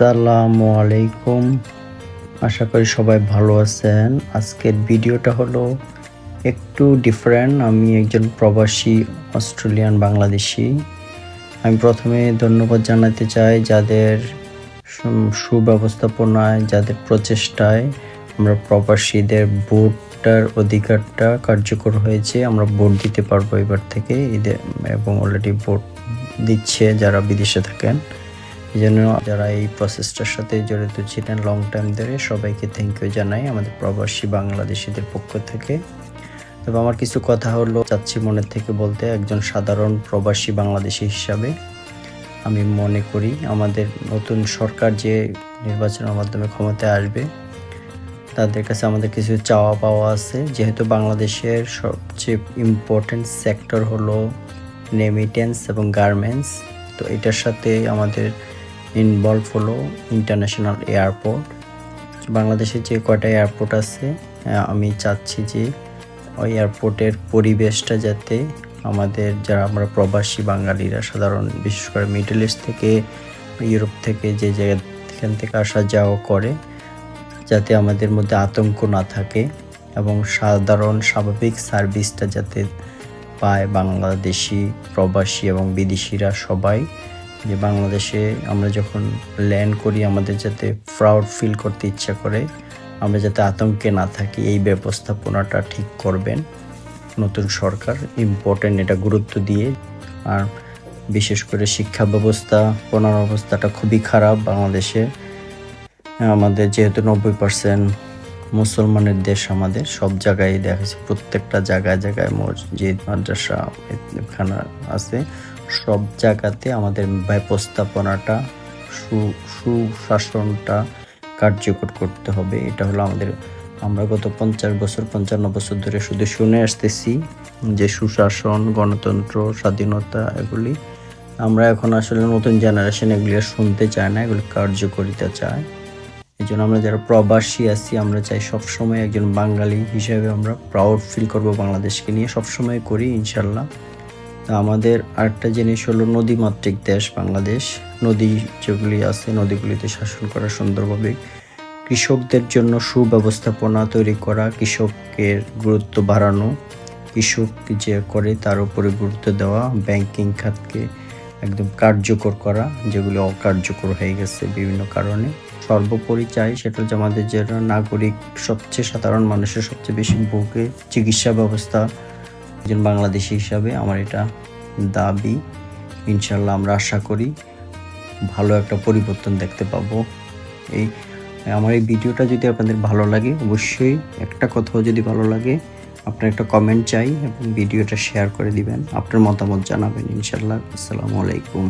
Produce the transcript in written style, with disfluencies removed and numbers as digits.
আসসালামু আলাইকুম। আশা করি সবাই ভালো আছেন। আজকের ভিডিওটা হলো একটু ডিফারেন্ট। আমি একজন প্রবাসী অস্ট্রেলিয়ান বাংলাদেশী। আমি প্রথমে ধন্যবাদ জানাতে চাই যাদের সুব্যবস্থাপনায়, যাদের প্রচেষ্টায় আমরা প্রবাসীদের ভোটার অধিকারটা কার্যকর হয়েছে। আমরা ভোট দিতে পারবো এবার থেকে এবং অলরেডি ভোট দিচ্ছে যারা বিদেশে থাকেন। এই জন্য যারা এই প্রসেসটার সাথে জড়িত ছিলেন লং টাইম ধরে সবাইকে থ্যাংক ইউ জানাই আমাদের প্রবাসী বাংলাদেশিদের পক্ষ থেকে। তবে আমার কিছু কথা হলো চাচ্ছি মনের থেকে বলতে। একজন সাধারণ প্রবাসী বাংলাদেশি হিসাবে আমি মনে করি আমাদের নতুন সরকার যে নির্বাচনের মাধ্যমে ক্ষমতায় আসবে তাদের কাছে আমাদের কিছু চাওয়া পাওয়া আছে। যেহেতু বাংলাদেশের সবচেয়ে ইম্পর্টেন্ট সেক্টর হলো রেমিটেন্স এবং গার্মেন্টস, তো এটার সাথে আমাদের ইনভলভ হলো ইন্টারন্যাশনাল এয়ারপোর্ট। বাংলাদেশে যে কয়টা এয়ারপোর্ট আছে আমি চাচ্ছি যে ওই এয়ারপোর্টের পরিবেশটা যাতে আমাদের যারা আমরা প্রবাসী বাঙালিরা সাধারণ বিশেষ করে মিডল ইস্ট থেকে ইউরোপ থেকে যে জায়গাখান থেকে আসা যাওয়া করে যাতে আমাদের মধ্যে আতঙ্ক না থাকে এবং সাধারণ স্বাভাবিক সার্ভিসটা যাতে পায় বাংলাদেশি প্রবাসী এবং বিদেশিরা সবাই। যে বাংলাদেশে আমরা যখন ল্যান্ড করি আমাদের যাতে প্রাউড ফিল করতে ইচ্ছা করে, আমরা যাতে আতঙ্কে না থাকি, এই ব্যবস্থাপনাটা ঠিক করবেন নতুন সরকার। ইম্পর্টেন্ট, এটা গুরুত্ব দিয়ে। আর বিশেষ করে শিক্ষা ব্যবস্থাপনার অবস্থাটা খুবই খারাপ বাংলাদেশে। আমাদের যেহেতু 90% মুসলমানের দেশ, আমাদের সব জায়গায় দেখা যাচ্ছে প্রত্যেকটা জায়গায় জায়গায় মসজিদ মাদ্রাসা খানা আছে। সব জায়গাতে আমাদের ব্যবস্থাপনাটা সুশাসনটা কার্যকর করতে হবে। এটা হলো আমরা গত 55 বছর ধরে শুধু শুনে আসতেছি যে সুশাসন, গণতন্ত্র, স্বাধীনতা এগুলি। আমরা এখন আসলে নতুন জেনারেশন এগুলি শুনতে চায় না, এগুলি কার্যকরিতা চায়। এই জন্য আমরা যারা প্রবাসী আছি আমরা চাই সবসময় একজন বাঙালি হিসেবে আমরা প্রাউড ফিল করবো বাংলাদেশকে নিয়ে, সবসময় করি ইনশাল্লাহ। তা আমাদের আরেকটা জিনিস হলো নদীমাতৃক দেশ বাংলাদেশ। নদী যেগুলি আছে নদীগুলিতে শাসন করা সুন্দরভাবে, কৃষকদের জন্য সুব্যবস্থাপনা তৈরি করা, কৃষকের গুরুত্ব বাড়ানো, কৃষক যে করে তার উপরে গুরুত্ব দেওয়া, ব্যাংকিং খাতকে একদম কার্যকর করা যেগুলি অকার্যকর হয়ে গেছে বিভিন্ন কারণে। সর্বোপরি চাই সেটা হচ্ছে আমাদের যারা নাগরিক সবচেয়ে সাধারণ মানুষের সবচেয়ে বেশি ভোগে চিকিৎসা ব্যবস্থা। একজন বাংলাদেশি হিসাবে আমার এটা দাবি। ইনশাল্লাহ আমরা আশা করি ভালো একটা পরিবর্তন দেখতে পাবো। আমার এই ভিডিওটা যদি আপনাদের ভালো লাগে, অবশ্যই একটা কথাও যদি ভালো লাগে আপনার একটা কমেন্ট চাই এবং ভিডিওটা শেয়ার করে দিবেন, আপনার মতামত জানাবেন ইনশাল্লাহ। আসসালামু আলাইকুম।